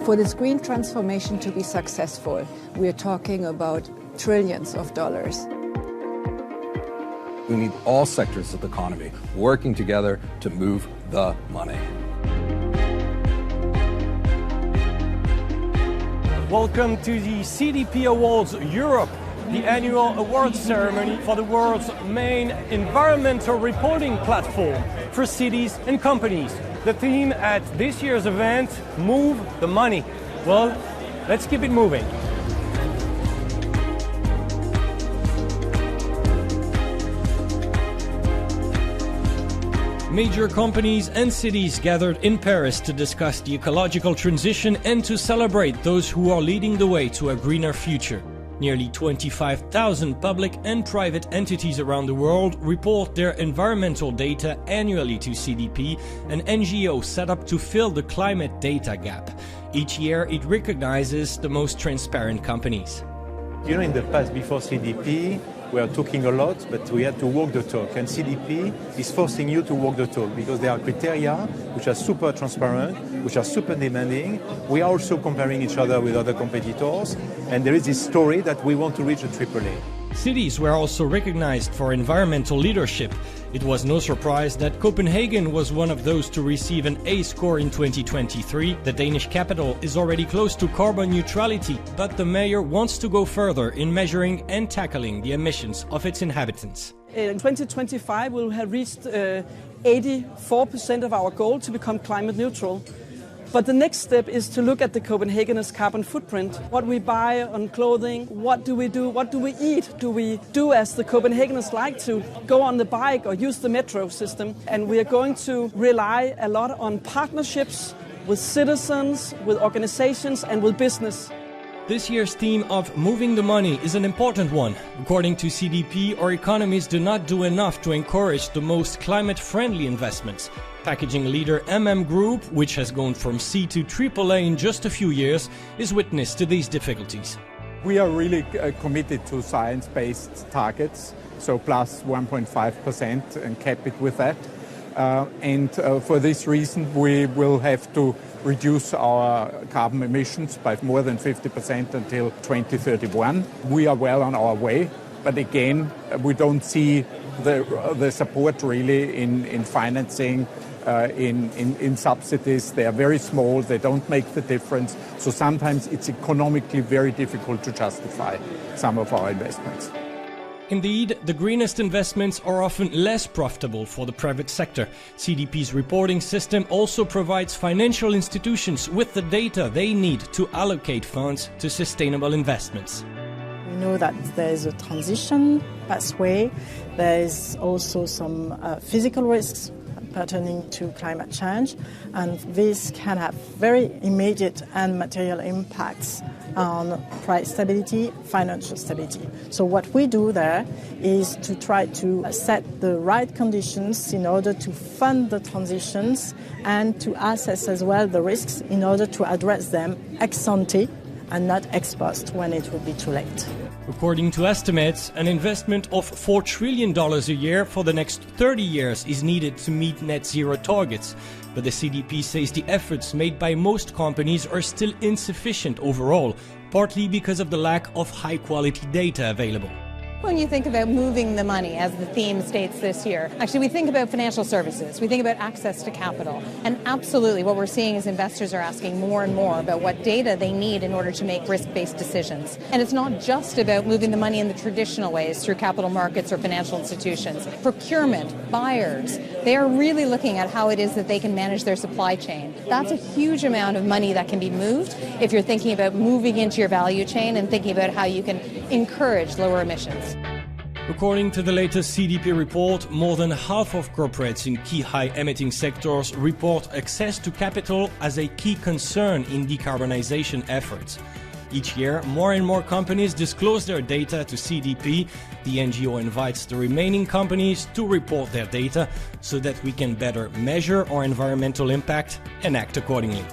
For this green transformation to be successful, we are talking about trillions of dollars. We need all sectors of the economy working together to move the money. Welcome to the CdP Awards Europe, the annual awards ceremony for the world's main environmental reporting platform for cities and companies. The theme at this year's event, Move the Money. Well, let's keep it moving. Major companies and cities gathered in Paris to discuss the ecological transition and to celebrate those who are leading the way to a greener future. Nearly 25,000 public and private entities around the world report their environmental data annually to CdP, an NGO set up to fill the climate data gap. Each year it recognizes the most transparent companies. You know, in the past, before CdP, we are talking a lot, but we had to walk the talk. And CdP is forcing you to walk the talk because there are criteria which are super transparent, which are super demanding. We are also comparing each other with other competitors. And there is this story that we want to reach a AAA. Cities were also recognized for environmental leadership. It was no surprise that Copenhagen was one of those to receive an A score in 2023. The Danish capital is already close to carbon neutrality, but the mayor wants to go further in measuring and tackling the emissions of its inhabitants. In 2025, we'll have reached 84% of our goal to become climate neutral. But the next step is to look at the Copenhageners' carbon footprint. What we buy on clothing, what do we do, what do we eat? Do we do as the Copenhageners like to, go on the bike or use the metro system? And we are going to rely a lot on partnerships with citizens, with organizations and with business. This year's theme of moving the money is an important one. According to CdP, our economies do not do enough to encourage the most climate-friendly investments. Packaging leader Group, which has gone from C to AAA in just a few years, is witness to these difficulties. We are really committed to science-based targets, so plus 1.5% and cap it with that. For this reason, we will have to reduce our carbon emissions by more than 50% until 2031. We are well on our way, but again, we don't see the support really in financing, in subsidies. They are very small, they don't make the difference. So sometimes it's economically very difficult to justify some of our investments. Indeed, the greenest investments are often less profitable for the private sector. CdP's reporting system also provides financial institutions with the data they need to allocate funds to sustainable investments. We know that there is a transition pathway. There is also some physical risks pertaining to climate change, and this can have very immediate and material impacts on price stability, financial stability. So what we do there is to try to set the right conditions in order to fund the transitions and to assess as well the risks in order to address them ex ante and not ex post when it will be too late. According to estimates, an investment of $4 trillion a year for the next 30 years is needed to meet net zero targets. But the CdP says the efforts made by most companies are still insufficient overall, partly because of the lack of high-quality data available. When you think about moving the money, as the theme states this year, actually we think about financial services, we think about access to capital, and absolutely what we're seeing is investors are asking more and more about what data they need in order to make risk-based decisions. And it's not just about moving the money in the traditional ways through capital markets or financial institutions. Procurement, buyers, they are really looking at how it is that they can manage their supply chain. That's a huge amount of money that can be moved if you're thinking about moving into your value chain and thinking about how you can encourage lower emissions. According to the latest CdP report, more than half of corporates in key high-emitting sectors report access to capital as a key concern in decarbonization efforts. Each year, more and more companies disclose their data to CdP. The NGO invites the remaining companies to report their data so that we can better measure our environmental impact and act accordingly.